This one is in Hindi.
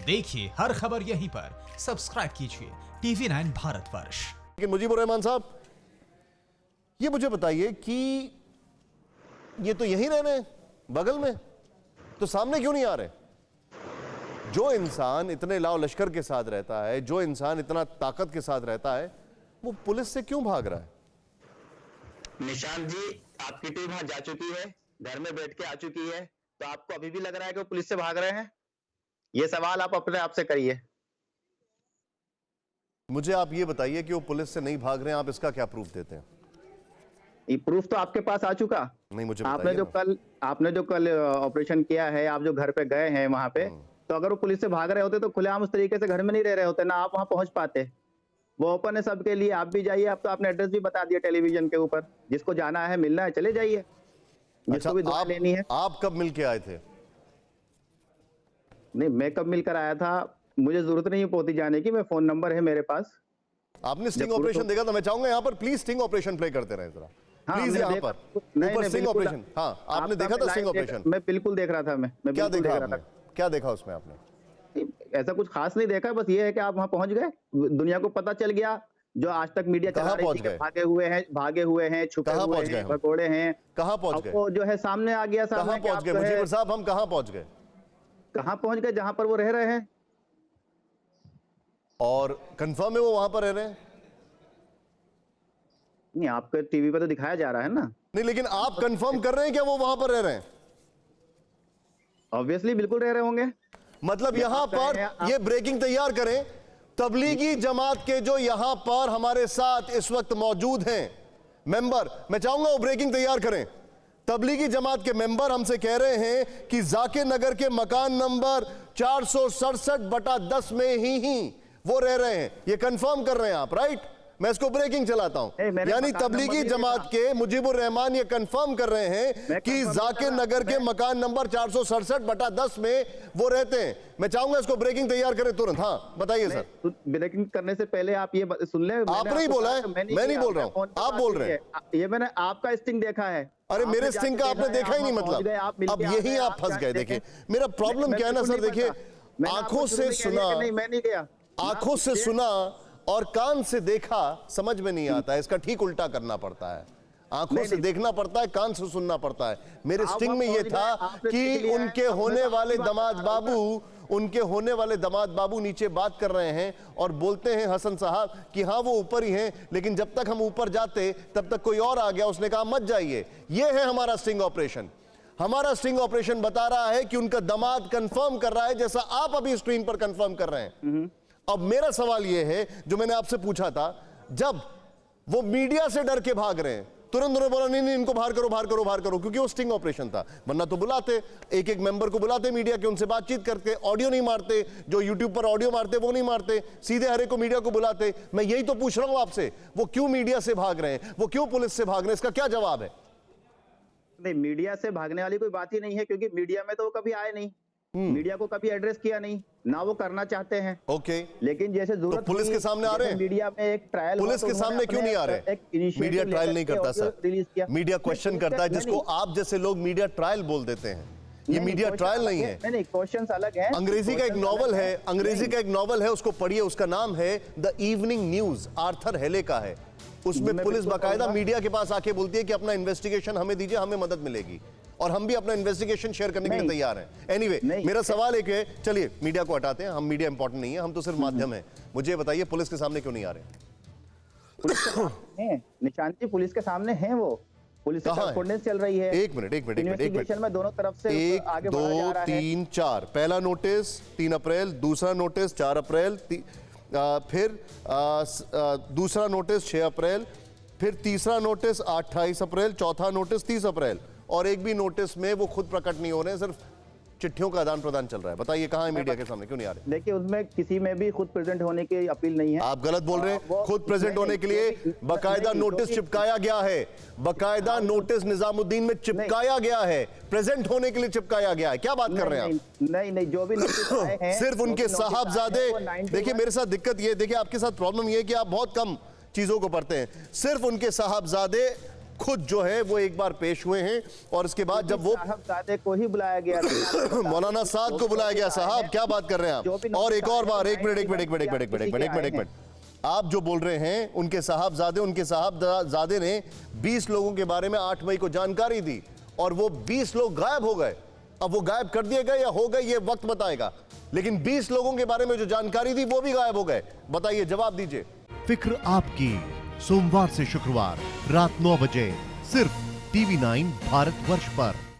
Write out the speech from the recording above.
देखिए हर खबर यहीं पर, सब्सक्राइब कीजिए TV9 भारतवर्ष। लेकिन मुजीबुर रहमान साहब, ये मुझे बताइए कि ये तो यहीं रह रहे हैं बगल में, तो सामने क्यों नहीं आ रहे? जो इंसान इतने लाव लश्कर के साथ रहता है, जो इंसान इतना ताकत के साथ रहता है, वो पुलिस से क्यों भाग रहा है? निशांत जी, आपकी टीम वहां जा चुकी है, घर में बैठ के आ चुकी है, तो आपको अभी भी लग रहा है कि वो पुलिस से भाग रहे हैं? ये सवाल आप अपने आप से करिए। मुझे आप ये बताइए कि वो पुलिस से नहीं भाग रहे हैं, आप इसका क्या प्रूफ देते हैं? ये प्रूफ तो आपके पास आ चुका। नहीं, मुझे आपने जो कल ऑपरेशन किया है, आप जो घर पे गए हैं वहां पे, तो अगर वो पुलिस से भाग रहे होते तो खुलेआम उस तरीके से घर में नहीं रह रहे होते ना, आप वहां पहुंच पाते। वो ओपन है सबके लिए, आप भी जाइए। आप तो आपने एड्रेस भी बता दिया टेलीविजन के ऊपर, जिसको जाना है मिलना है चले जाइए, जिसको भी दुआ लेनी है। आप कब मिल के आए थे? नहीं, मैं कब मिलकर आया था मुझे जरूरत नहीं है पोती जाने की, मैं फोन नंबर है मेरे पास। आपने स्टिंग ऑपरेशन देखा तो मैं चाहूंगा यहाँ पर प्लीज स्टिंग ऑपरेशन प्ले करते रहे जरा। प्लीज यहाँ पर ऊपर स्टिंग ऑपरेशन। हाँ, आपने देखा था स्टिंग ऑपरेशन? मैं बिल्कुल देख रहा था। मैं क्या देखा आपने? क्या देखा उसमें आपने? ऐसा कुछ खास नहीं देखा, बस ये है कि आप वहां पहुंच गए, दुनिया को पता चल गया। जो आज तक मीडिया चला रही थी, भागे हुए हैं, छुपे हुए हैं, भगोड़े हैं, कहां पहुंच गए? वो जो है सामने आ गया। कहां पहुंच गए मुजीबर साहब? हम कहां पहुंच गए? कहां पहुंच गए? जहां पर वो रह रहे हैं। और कंफर्म है वो वहां पर रह रहे हैं? नहीं, आपके टीवी पे तो दिखाया जा रहा है ना। नहीं, लेकिन आप कंफर्म कर रहे हैं क्या वो वहां पर रह रहे हैं? ऑब्वियसली बिल्कुल रह रहे होंगे। मतलब यहां पर ये ब्रेकिंग तैयार करें, तबलीगी जमात के जो यहां पर हमारे साथ इस वक्त मौजूद हैं मेंबर, मैं चाहूंगा वो ब्रेकिंग तैयार करें। तबलीगी जमात के मेंबर हमसे कह रहे हैं कि जाकिर नगर के मकान नंबर 467/10 में ही वो रह रहे हैं। ये कंफर्म कर रहे हैं आप, राइट? मैं इसको ब्रेकिंग चलाता हूं, यानी तबलीगी जमात के मुजीबुर रहमान ये कंफर्म कर रहे हैं कि जाकिर नगर के मकान नंबर 467/10 में वो रहते हैं। मैं चाहूंगा इसको ब्रेकिंग तैयार करें तुरंत। हाँ, बताइए सर। ब्रेकिंग करने से पहले आप ये सुन ले। आपने ही बोला है, मैं नहीं बोल रहा हूं, आप बोल रहे हैं। ये मैंने आपका स्टिंग देखा है। अरे मेरे स्टिंग का आपने देखा ही नहीं, मतलब अब यही आप फंस गए। देखिए मेरा प्रॉब्लम क्या है ना सर, देखिए आंखों से सुना, मैं नहीं गया, आंखों से सुना और कान से देखा समझ में नहीं आता है, इसका ठीक उल्टा करना पड़ता है। आंखों से देखना पड़ता है, कान से सुनना पड़ता है। मेरे स्टिंग में ये था कि उनके होने वाले दमाद बाबू नीचे बात कर रहे हैं और बोलते हैं हसन साहब कि हाँ वो ऊपर ही हैं, लेकिन जब तक हम ऊपर जाते तब तक कोई और आ गया, उसने कहा मत जाइए। ये है हमारा स्टिंग ऑपरेशन। हमारा स्टिंग ऑपरेशन बता रहा है कि उनका दमाद कंफर्म कर रहा है, जैसा आप अभी स्क्रीन पर कंफर्म कर रहे हैं। अब मेरा सवाल यह है जो मैंने आपसे पूछा था, जब वो मीडिया से डर के भाग रहे हैं, तुरंत उन्होंने बोला नहीं इनको बाहर करो, क्योंकि वो स्टिंग ऑपरेशन था। वरना तो बुलाते, एक मेंबर को बुलाते मीडिया के, उनसे बातचीत करते, ऑडियो नहीं मारते, जो यूट्यूब पर ऑडियो मारते वो नहीं मारते, सीधे हर एक को मीडिया को बुलाते। मैं यही तो पूछ रहा हूं आपसे, वो क्यों मीडिया से भाग रहे हैं, वो क्यों पुलिस से भाग रहे हैं, इसका क्या जवाब है? नहीं, मीडिया से भागने वाली कोई बात ही नहीं है, क्योंकि मीडिया में तो वो कभी आए नहीं, मीडिया को कभी एड्रेस किया नहीं, ना वो करना चाहते हैं। ओके, लेकिन जैसे जरूरत तो पुलिस के सामने आ रहे हैं। मीडिया में एक ट्रायल, पुलिस के सामने क्यों नहीं आ रहे? मीडिया ट्रायल नहीं करता सर, मीडिया क्वेश्चन करता है, जिसको आप जैसे लोग मीडिया ट्रायल बोल देते हैं। ये मीडिया ट्रायल नहीं है। नहीं, क्वेश्चंस अलग हैं। अंग्रेजी का एक नॉवल है, उसको पढ़िए, उसका नाम है द इवनिंग न्यूज, आर्थर हेले का है। उसमें पुलिस बाकायदा मीडिया के पास आके बोलती है कि अपना इन्वेस्टिगेशन हमें दीजिए, हमें मदद मिलेगी, और हम भी अपना इन्वेस्टिगेशन शेयर करने के लिए तैयार हैं। एनीवे, मेरा सवाल एक है, चलिए मीडिया को हटाते हैं, हम मीडिया इंपॉर्टेंट नहीं है, हम तो सिर्फ माध्यम है। मुझे बताइए पुलिस के सामने क्यों नहीं आ रहे? निशांत जी, पुलिस के सामने हैं, वो पुलिस से कॉरेस्पॉन्डेंस चल रही है। एक मिनट इन्वेस्टिगेशन में दोनों तरफ से 1 2 3 4 पहला नोटिस 3 अप्रैल, दूसरा नोटिस 4 अप्रैल, फिर दूसरा नोटिस 6 अप्रैल, फिर तीसरा नोटिस 28 अप्रैल, चौथा नोटिस 30 अप्रैल, और एक भी नोटिस में वो खुद प्रकट नहीं हो रहे हैं, सिर्फ चिट्ठियों का आदान प्रदान चल रहा है। बताइए कहां है मीडिया के सामने, क्यों नहीं आ रहे? देखिए, उसमें किसी में भी खुद प्रेजेंट होने की अपील नहीं है। आप गलत बोल रहे हैं। खुद प्रेजेंट होने के लिए बाकायदा नोटिस चिपकाया गया है, बाकायदा नोटिस निजामुद्दीन में चिपकाया गया है, प्रेजेंट होने के लिए चिपकाया गया है। क्या बात कर रहे हैं आप? नहीं, जो भी नोटिस आए हैं सिर्फ उनके साहबजादे। देखिए मेरे साथ दिक्कत ये, देखिए आपके साथ प्रॉब्लम ये है कि आप बहुत कम चीजों को पढ़ते हैं। सिर्फ उनके साहबजादे खुद जो है वो एक बार पेश हुए हैं और इसके बाद जब वो साहबजादे को ही बुलाया गया था। मौलाना साद को बुलाया गया। साहब क्या बात कर रहे हैं आप? और एक और बार, एक मिनट, आप जो बोल रहे हैं उनके साहबजादे ने 20 लोगों के बारे में 8 मई को जानकारी दी और वो 20 लोग गायब हो गए। अब वो गायब कर दिए गए या हो गए ये वक्त बताएगा, लेकिन 20 लोगों के बारे में जो जानकारी थी वो भी गायब हो गए। बताइए, जवाब दीजिए। फिक्र आपकी, सोमवार से शुक्रवार रात 9 बजे सिर्फ TV9 भारतवर्ष पर।